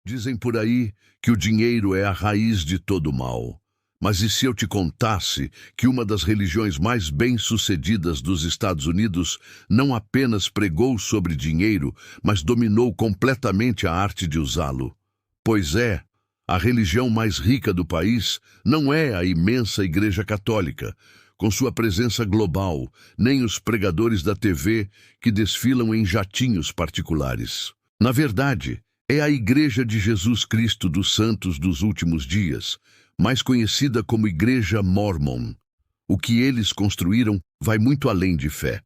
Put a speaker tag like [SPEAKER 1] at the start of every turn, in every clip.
[SPEAKER 1] Dizem por aí que o dinheiro é a raiz de todo mal. Mas e se eu te contasse que uma das religiões mais bem-sucedidas dos Estados Unidos não apenas pregou sobre dinheiro, mas dominou completamente a arte de usá-lo? Pois é, a religião mais rica do país não é a imensa Igreja Católica, com sua presença global, nem os pregadores da TV que desfilam em jatinhos particulares. Na verdade, é a Igreja de Jesus Cristo dos Santos dos Últimos Dias, mais conhecida como Igreja Mormon. O que eles construíram vai muito além de fé.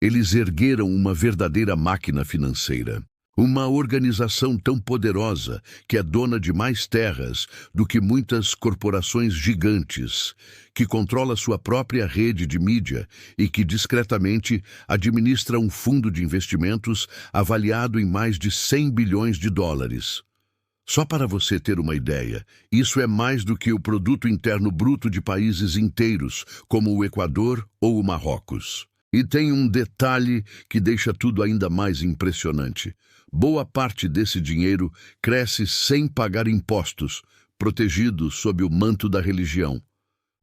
[SPEAKER 1] Eles ergueram uma verdadeira máquina financeira. Uma organização tão poderosa que é dona de mais terras do que muitas corporações gigantes, que controla sua própria rede de mídia e que discretamente administra um fundo de investimentos avaliado em mais de 100 bilhões de dólares. Só para você ter uma ideia, isso é mais do que o produto interno bruto de países inteiros, como o Equador ou o Marrocos. E tem um detalhe que deixa tudo ainda mais impressionante. Boa parte desse dinheiro cresce sem pagar impostos, protegido sob o manto da religião.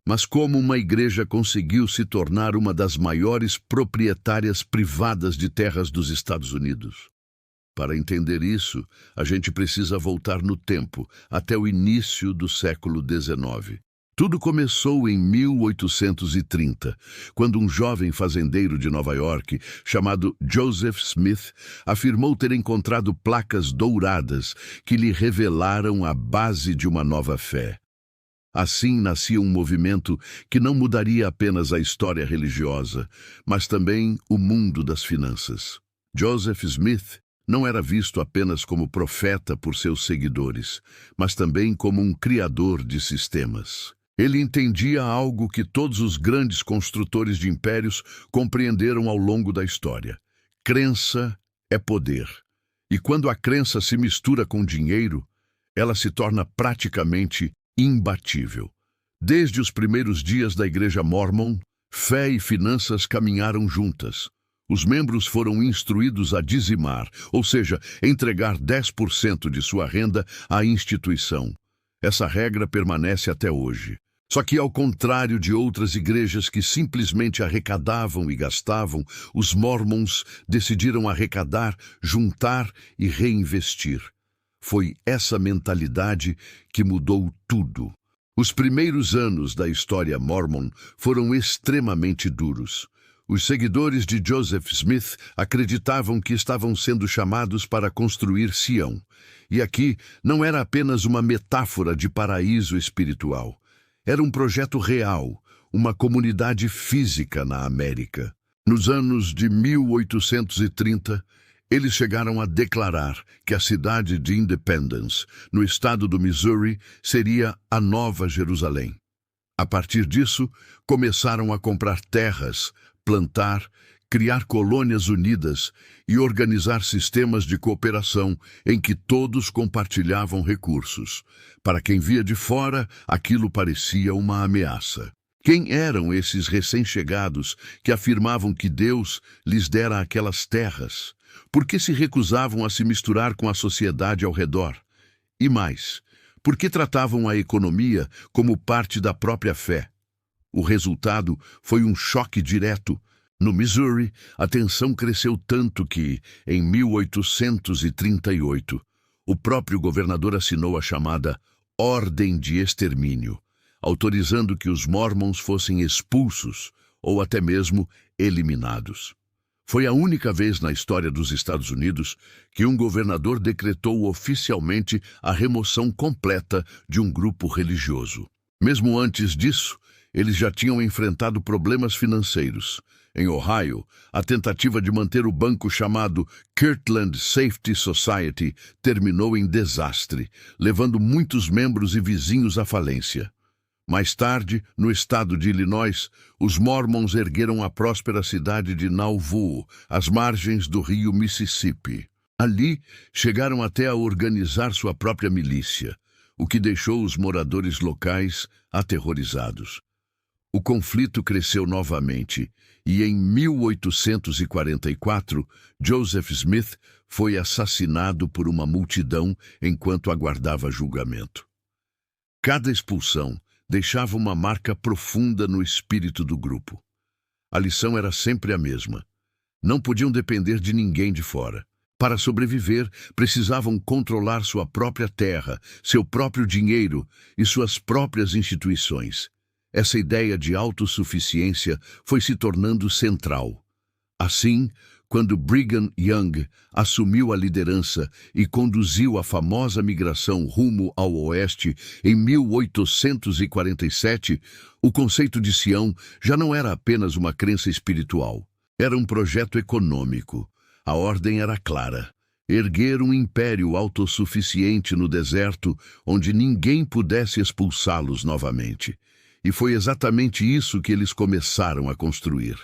[SPEAKER 1] Mas como uma igreja conseguiu se tornar uma das maiores proprietárias privadas de terras dos Estados Unidos? Para entender isso, a gente precisa voltar no tempo, até o início do século XIX. Tudo começou em 1830, quando um jovem fazendeiro de Nova York, chamado Joseph Smith, afirmou ter encontrado placas douradas que lhe revelaram a base de uma nova fé. Assim nascia um movimento que não mudaria apenas a história religiosa, mas também o mundo das finanças. Joseph Smith não era visto apenas como profeta por seus seguidores, mas também como um criador de sistemas. Ele entendia algo que todos os grandes construtores de impérios compreenderam ao longo da história. Crença é poder. E quando a crença se mistura com dinheiro, ela se torna praticamente imbatível. Desde os primeiros dias da Igreja Mormon, fé e finanças caminharam juntas. Os membros foram instruídos a dizimar, ou seja, entregar 10% de sua renda à instituição. Essa regra permanece até hoje. Só que, ao contrário de outras igrejas que simplesmente arrecadavam e gastavam, os Mormons decidiram arrecadar, juntar e reinvestir. Foi essa mentalidade que mudou tudo. Os primeiros anos da história Mormon foram extremamente duros. Os seguidores de Joseph Smith acreditavam que estavam sendo chamados para construir Sião. E aqui não era apenas uma metáfora de paraíso espiritual. Era um projeto real, uma comunidade física na América. Nos anos de 1830, eles chegaram a declarar que a cidade de Independence, no estado do Missouri, seria a Nova Jerusalém. A partir disso, começaram a comprar terras, plantar, criar colônias unidas e organizar sistemas de cooperação em que todos compartilhavam recursos. Para quem via de fora, aquilo parecia uma ameaça. Quem eram esses recém-chegados que afirmavam que Deus lhes dera aquelas terras? Por que se recusavam a se misturar com a sociedade ao redor? E mais, por que tratavam a economia como parte da própria fé? O resultado foi um choque direto. No Missouri, a tensão cresceu tanto que, em 1838, o próprio governador assinou a chamada Ordem de Extermínio, autorizando que os Mormons fossem expulsos ou até mesmo eliminados. Foi a única vez na história dos Estados Unidos que um governador decretou oficialmente a remoção completa de um grupo religioso. Mesmo antes disso, eles já tinham enfrentado problemas financeiros. Em Ohio, a tentativa de manter o banco chamado Kirtland Safety Society terminou em desastre, levando muitos membros e vizinhos à falência. Mais tarde, no estado de Illinois, os Mormons ergueram a próspera cidade de Nauvoo, às margens do rio Mississippi. Ali, chegaram até a organizar sua própria milícia, o que deixou os moradores locais aterrorizados. O conflito cresceu novamente e em 1844, Joseph Smith foi assassinado por uma multidão enquanto aguardava julgamento. Cada expulsão deixava uma marca profunda no espírito do grupo. A lição era sempre a mesma. Não podiam depender de ninguém de fora. Para sobreviver, precisavam controlar sua própria terra, seu próprio dinheiro e suas próprias instituições. Essa ideia de autossuficiência foi se tornando central. Assim, quando Brigham Young assumiu a liderança e conduziu a famosa migração rumo ao oeste em 1847, o conceito de Sião já não era apenas uma crença espiritual. Era um projeto econômico. A ordem era clara: erguer um império autossuficiente no deserto onde ninguém pudesse expulsá-los novamente. E foi exatamente isso que eles começaram a construir.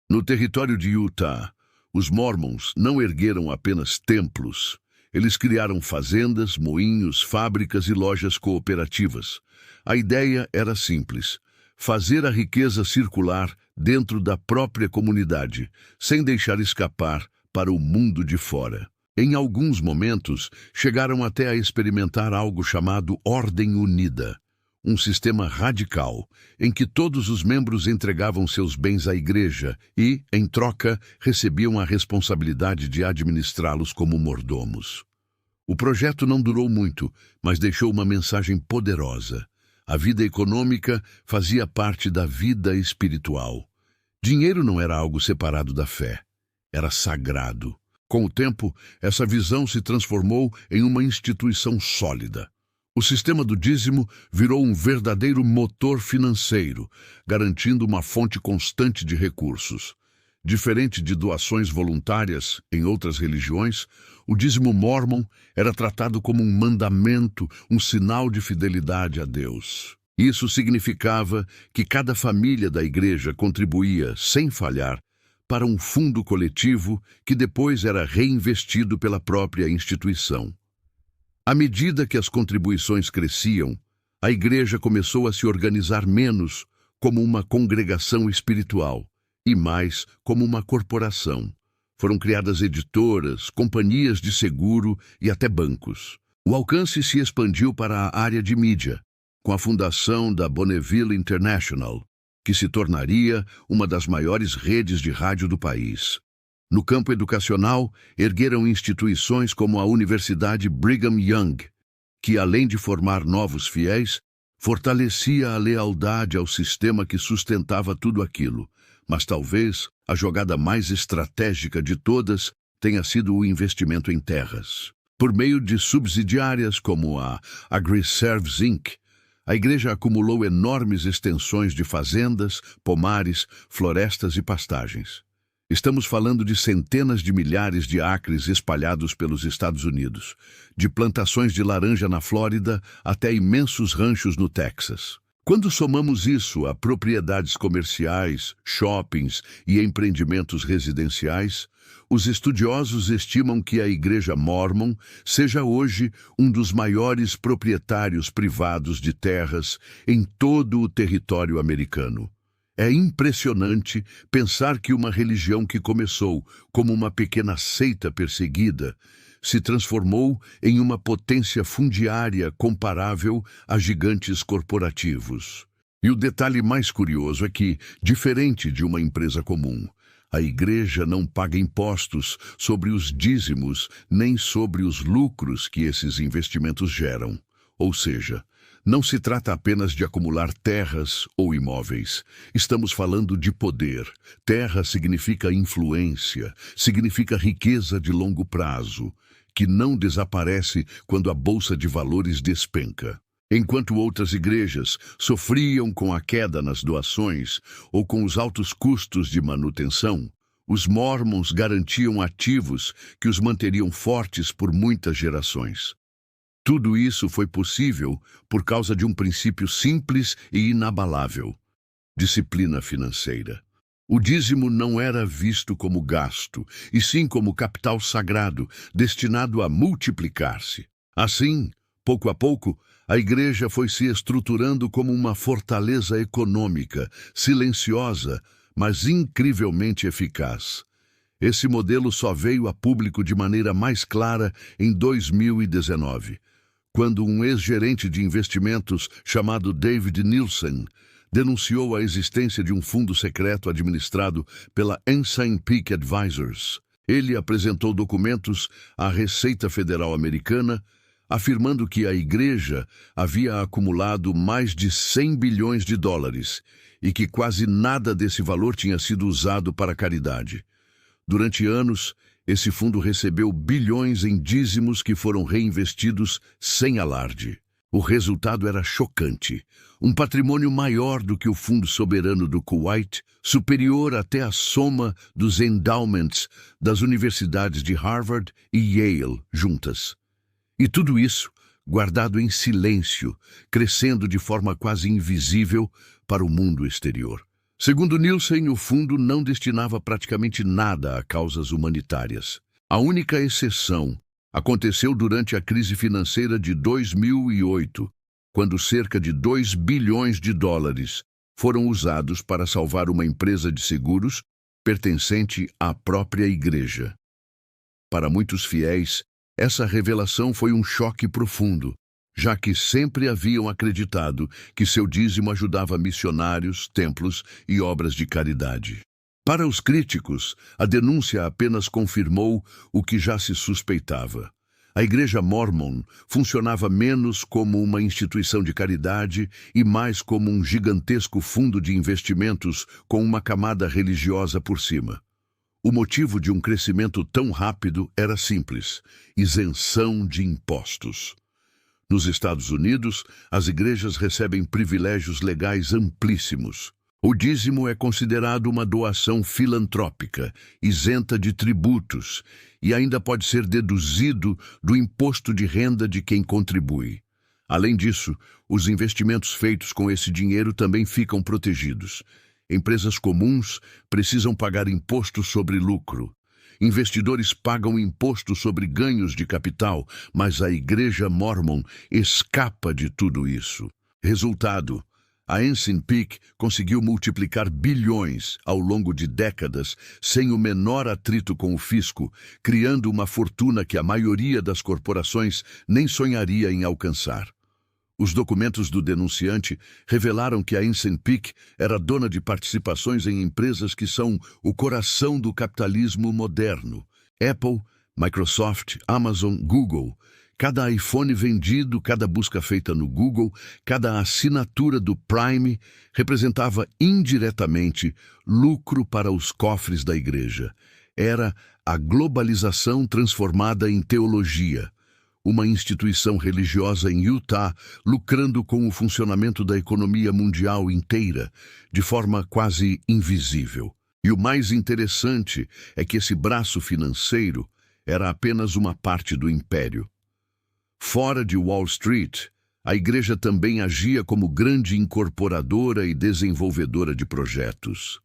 [SPEAKER 1] No território de Utah, os Mormons não ergueram apenas templos. Eles criaram fazendas, moinhos, fábricas e lojas cooperativas. A ideia era simples: fazer a riqueza circular dentro da própria comunidade, sem deixar escapar para o mundo de fora. Em alguns momentos, chegaram até a experimentar algo chamado Ordem Unida, um sistema radical em que todos os membros entregavam seus bens à igreja e, em troca, recebiam a responsabilidade de administrá-los como mordomos. O projeto não durou muito, mas deixou uma mensagem poderosa. A vida econômica fazia parte da vida espiritual. Dinheiro não era algo separado da fé. Era sagrado. Com o tempo, essa visão se transformou em uma instituição sólida. O sistema do dízimo virou um verdadeiro motor financeiro, garantindo uma fonte constante de recursos. Diferente de doações voluntárias em outras religiões, o dízimo mórmon era tratado como um mandamento, um sinal de fidelidade a Deus. Isso significava que cada família da igreja contribuía, sem falhar, para um fundo coletivo que depois era reinvestido pela própria instituição. À medida que as contribuições cresciam, a igreja começou a se organizar menos como uma congregação espiritual e mais como uma corporação. Foram criadas editoras, companhias de seguro e até bancos. O alcance se expandiu para a área de mídia, com a fundação da Bonneville International, que se tornaria uma das maiores redes de rádio do país. No campo educacional, ergueram instituições como a Universidade Brigham Young, que, além de formar novos fiéis, fortalecia a lealdade ao sistema que sustentava tudo aquilo. Mas talvez a jogada mais estratégica de todas tenha sido o investimento em terras. Por meio de subsidiárias como a AgriService Inc., a igreja acumulou enormes extensões de fazendas, pomares, florestas e pastagens. Estamos falando de centenas de milhares de acres espalhados pelos Estados Unidos, de plantações de laranja na Flórida até imensos ranchos no Texas. Quando somamos isso a propriedades comerciais, shoppings e empreendimentos residenciais, os estudiosos estimam que a Igreja Mórmon seja hoje um dos maiores proprietários privados de terras em todo o território americano. É impressionante pensar que uma religião que começou como uma pequena seita perseguida se transformou em uma potência fundiária comparável a gigantes corporativos. E o detalhe mais curioso é que, diferente de uma empresa comum, a igreja não paga impostos sobre os dízimos nem sobre os lucros que esses investimentos geram. Ou seja, não se trata apenas de acumular terras ou imóveis. Estamos falando de poder. Terra significa influência, significa riqueza de longo prazo, que não desaparece quando a bolsa de valores despenca. Enquanto outras igrejas sofriam com a queda nas doações ou com os altos custos de manutenção, os Mormons garantiam ativos que os manteriam fortes por muitas gerações. Tudo isso foi possível por causa de um princípio simples e inabalável: disciplina financeira. O dízimo não era visto como gasto, e sim como capital sagrado, destinado a multiplicar-se. Assim, Pouco a pouco, a igreja foi se estruturando como uma fortaleza econômica, silenciosa, mas incrivelmente eficaz. Esse modelo só veio a público de maneira mais clara em 2019, quando um ex-gerente de investimentos chamado David Nielsen denunciou a existência de um fundo secreto administrado pela Ensign Peak Advisors. Ele apresentou documentos à Receita Federal Americana, afirmando que a igreja havia acumulado mais de 100 bilhões de dólares e que quase nada desse valor tinha sido usado para caridade. Durante anos, esse fundo recebeu bilhões em dízimos que foram reinvestidos sem alarde. O resultado era chocante. Um patrimônio maior do que o Fundo Soberano do Kuwait, superior até a soma dos endowments das universidades de Harvard e Yale juntas. E tudo isso guardado em silêncio, crescendo de forma quase invisível para o mundo exterior. Segundo Nielsen, o fundo não destinava praticamente nada a causas humanitárias. A única exceção aconteceu durante a crise financeira de 2008, quando cerca de 2 bilhões de dólares foram usados para salvar uma empresa de seguros pertencente à própria igreja. Para muitos fiéis, essa revelação foi um choque profundo, já que sempre haviam acreditado que seu dízimo ajudava missionários, templos e obras de caridade. Para os críticos, a denúncia apenas confirmou o que já se suspeitava. A Igreja Mórmon funcionava menos como uma instituição de caridade e mais como um gigantesco fundo de investimentos com uma camada religiosa por cima. O motivo de um crescimento tão rápido era simples: isenção de impostos. Nos Estados Unidos, as igrejas recebem privilégios legais amplíssimos. O dízimo é considerado uma doação filantrópica, isenta de tributos, e ainda pode ser deduzido do imposto de renda de quem contribui. Além disso, os investimentos feitos com esse dinheiro também ficam protegidos. Empresas comuns precisam pagar imposto sobre lucro. Investidores pagam imposto sobre ganhos de capital, mas a Igreja Mórmon escapa de tudo isso. Resultado: a Ensign Peak conseguiu multiplicar bilhões ao longo de décadas sem o menor atrito com o fisco, criando uma fortuna que a maioria das corporações nem sonharia em alcançar. Os documentos do denunciante revelaram que a Ensign Peak era dona de participações em empresas que são o coração do capitalismo moderno: Apple, Microsoft, Amazon, Google. Cada iPhone vendido, cada busca feita no Google, cada assinatura do Prime representava indiretamente lucro para os cofres da igreja. Era a globalização transformada em teologia. Uma instituição religiosa em Utah lucrando com o funcionamento da economia mundial inteira, de forma quase invisível. E o mais interessante é que esse braço financeiro era apenas uma parte do império. Fora de Wall Street, a igreja também agia como grande incorporadora e desenvolvedora de projetos.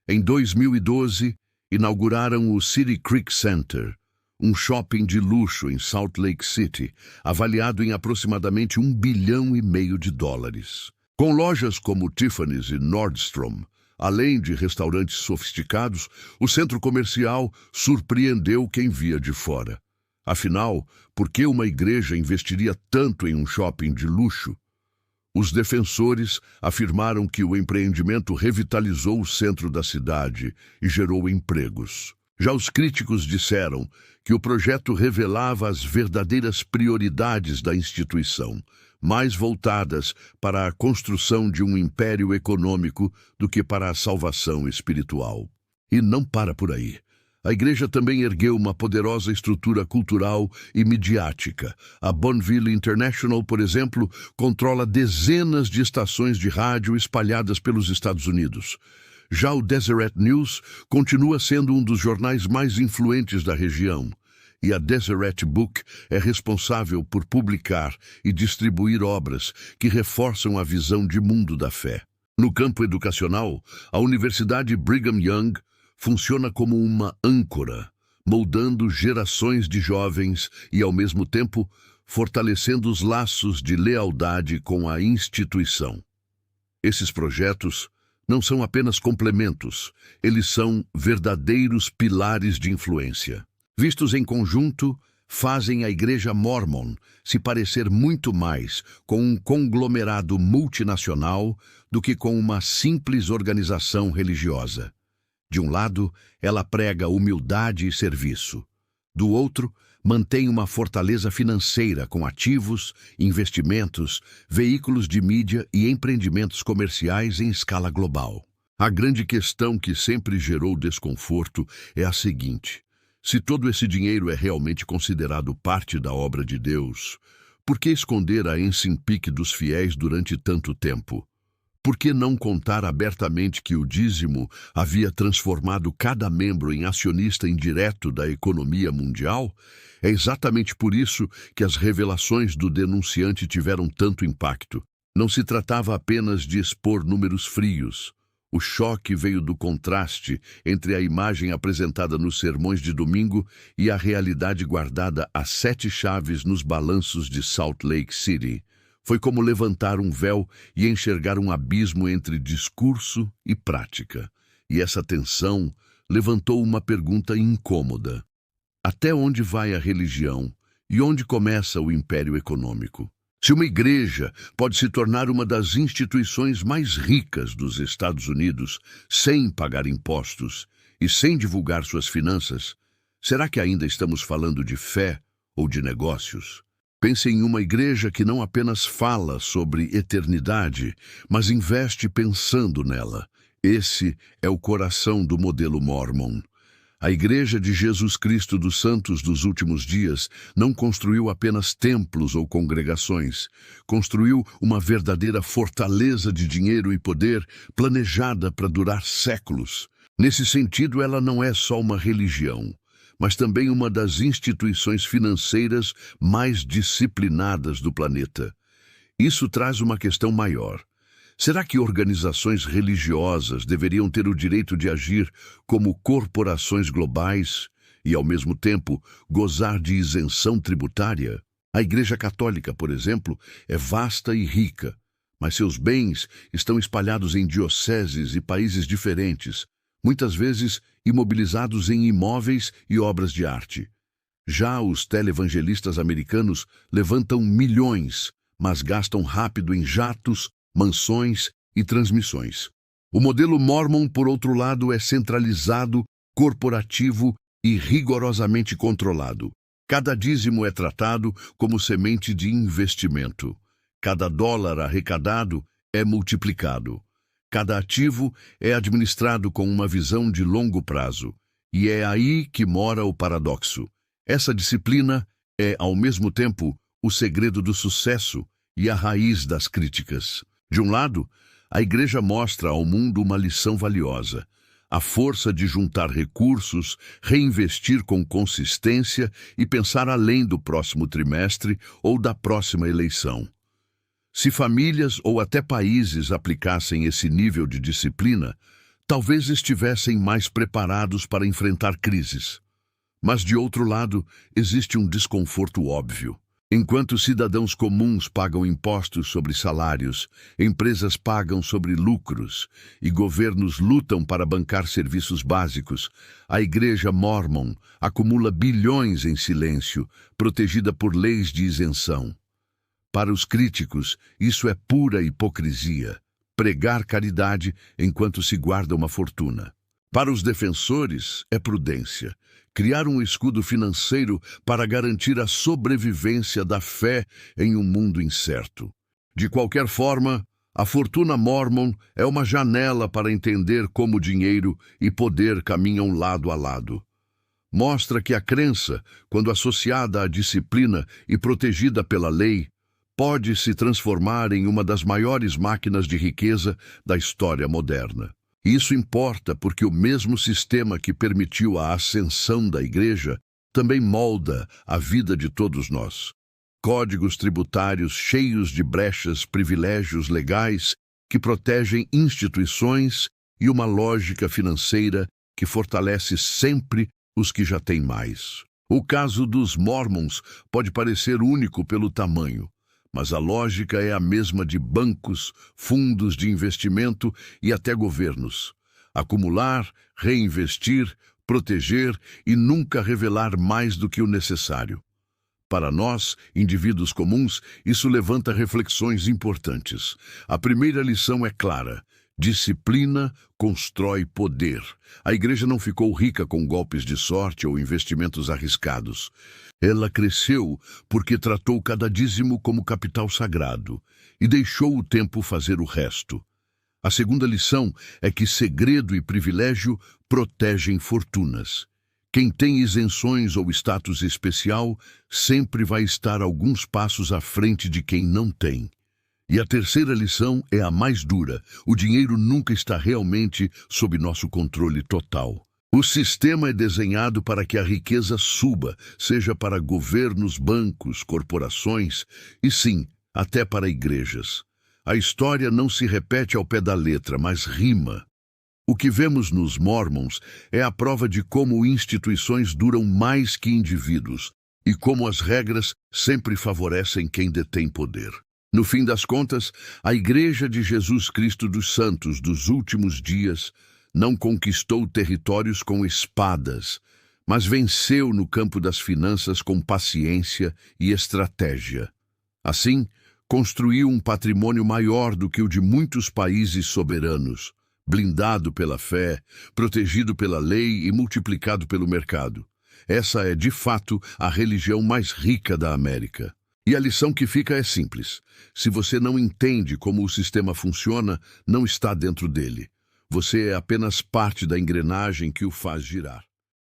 [SPEAKER 1] Em 2012, inauguraram o City Creek Center, um shopping de luxo em Salt Lake City, avaliado em aproximadamente $1,5 bilhão de dólares. Com lojas como Tiffany's e Nordstrom, além de restaurantes sofisticados, o centro comercial surpreendeu quem via de fora. Afinal, por que uma igreja investiria tanto em um shopping de luxo? Os defensores afirmaram que o empreendimento revitalizou o centro da cidade e gerou empregos. Já os críticos disseram que o projeto revelava as verdadeiras prioridades da instituição, mais voltadas para a construção de um império econômico do que para a salvação espiritual. E não para por aí. A igreja também ergueu uma poderosa estrutura cultural e midiática. A Bonneville International, por exemplo, controla dezenas de estações de rádio espalhadas pelos Estados Unidos. Já o Deseret News continua sendo um dos jornais mais influentes da região, e a Deseret Book é responsável por publicar e distribuir obras que reforçam a visão de mundo da fé. No campo educacional, a Universidade Brigham Young funciona como uma âncora, moldando gerações de jovens e, ao mesmo tempo, fortalecendo os laços de lealdade com a instituição. Esses projetos não são apenas complementos, eles são verdadeiros pilares de influência. Vistos em conjunto, fazem a Igreja Mórmon se parecer muito mais com um conglomerado multinacional do que com uma simples organização religiosa. De um lado, ela prega humildade e serviço. Do outro, mantém uma fortaleza financeira com ativos, investimentos, veículos de mídia e empreendimentos comerciais em escala global. A grande questão que sempre gerou desconforto é a seguinte: se todo esse dinheiro é realmente considerado parte da obra de Deus, por que esconder a ensimpique dos fiéis durante tanto tempo? Por que não contar abertamente que o dízimo havia transformado cada membro em acionista indireto da economia mundial? É exatamente por isso que as revelações do denunciante tiveram tanto impacto. Não se tratava apenas de expor números frios. O choque veio do contraste entre a imagem apresentada nos sermões de domingo e a realidade guardada a 7 chaves nos balanços de Salt Lake City. Foi como levantar um véu e enxergar um abismo entre discurso e prática. E essa tensão levantou uma pergunta incômoda: até onde vai a religião e onde começa o império econômico? Se uma igreja pode se tornar uma das instituições mais ricas dos Estados Unidos sem pagar impostos e sem divulgar suas finanças, será que ainda estamos falando de fé ou de negócios? Pense em uma igreja que não apenas fala sobre eternidade, mas investe pensando nela. Esse é o coração do modelo Mórmon. A Igreja de Jesus Cristo dos Santos dos Últimos Dias não construiu apenas templos ou congregações, construiu uma verdadeira fortaleza de dinheiro e poder planejada para durar séculos. Nesse sentido, ela não é só uma religião, mas também uma das instituições financeiras mais disciplinadas do planeta. Isso traz uma questão maior. Será que organizações religiosas deveriam ter o direito de agir como corporações globais e, ao mesmo tempo, gozar de isenção tributária? A Igreja Católica, por exemplo, é vasta e rica, mas seus bens estão espalhados em dioceses e países diferentes, muitas vezes imobilizados em imóveis e obras de arte. Já os televangelistas americanos levantam milhões, mas gastam rápido em jatos, mansões e transmissões. O modelo Mórmon, por outro lado, é centralizado, corporativo e rigorosamente controlado. Cada dízimo é tratado como semente de investimento. Cada dólar arrecadado é multiplicado. Cada ativo é administrado com uma visão de longo prazo. E é aí que mora o paradoxo. Essa disciplina é, ao mesmo tempo, o segredo do sucesso e a raiz das críticas. De um lado, a Igreja mostra ao mundo uma lição valiosa: a força de juntar recursos, reinvestir com consistência e pensar além do próximo trimestre ou da próxima eleição. Se famílias ou até países aplicassem esse nível de disciplina, talvez estivessem mais preparados para enfrentar crises. Mas, de outro lado, existe um desconforto óbvio. Enquanto cidadãos comuns pagam impostos sobre salários, empresas pagam sobre lucros e governos lutam para bancar serviços básicos, a Igreja Mórmon acumula bilhões em silêncio, protegida por leis de isenção. Para os críticos, isso é pura hipocrisia, pregar caridade enquanto se guarda uma fortuna. Para os defensores, é prudência, criar um escudo financeiro para garantir a sobrevivência da fé em um mundo incerto. De qualquer forma, a fortuna Mórmon é uma janela para entender como dinheiro e poder caminham lado a lado. Mostra que a crença, quando associada à disciplina e protegida pela lei, pode se transformar em uma das maiores máquinas de riqueza da história moderna. Isso importa porque o mesmo sistema que permitiu a ascensão da Igreja também molda a vida de todos nós. Códigos tributários cheios de brechas, privilégios legais que protegem instituições e uma lógica financeira que fortalece sempre os que já têm mais. O caso dos Mormons pode parecer único pelo tamanho, mas a lógica é a mesma de bancos, fundos de investimento e até governos. Acumular, reinvestir, proteger e nunca revelar mais do que o necessário. Para nós, indivíduos comuns, isso levanta reflexões importantes. A primeira lição é clara: disciplina constrói poder. A igreja não ficou rica com golpes de sorte ou investimentos arriscados. Ela cresceu porque tratou cada dízimo como capital sagrado e deixou o tempo fazer o resto. A segunda lição é que segredo e privilégio protegem fortunas. Quem tem isenções ou status especial sempre vai estar alguns passos à frente de quem não tem. E a terceira lição é a mais dura: o dinheiro nunca está realmente sob nosso controle total. O sistema é desenhado para que a riqueza suba, seja para governos, bancos, corporações e, sim, até para igrejas. A história não se repete ao pé da letra, mas rima. O que vemos nos Mormons é a prova de como instituições duram mais que indivíduos e como as regras sempre favorecem quem detém poder. No fim das contas, a Igreja de Jesus Cristo dos Santos dos últimos dias não conquistou territórios com espadas, mas venceu no campo das finanças com paciência e estratégia. Assim, construiu um patrimônio maior do que o de muitos países soberanos, blindado pela fé, protegido pela lei e multiplicado pelo mercado. Essa é, de fato, a religião mais rica da América. E a lição que fica é simples: se você não entende como o sistema funciona, não está dentro dele. Você é apenas parte da engrenagem que o faz girar.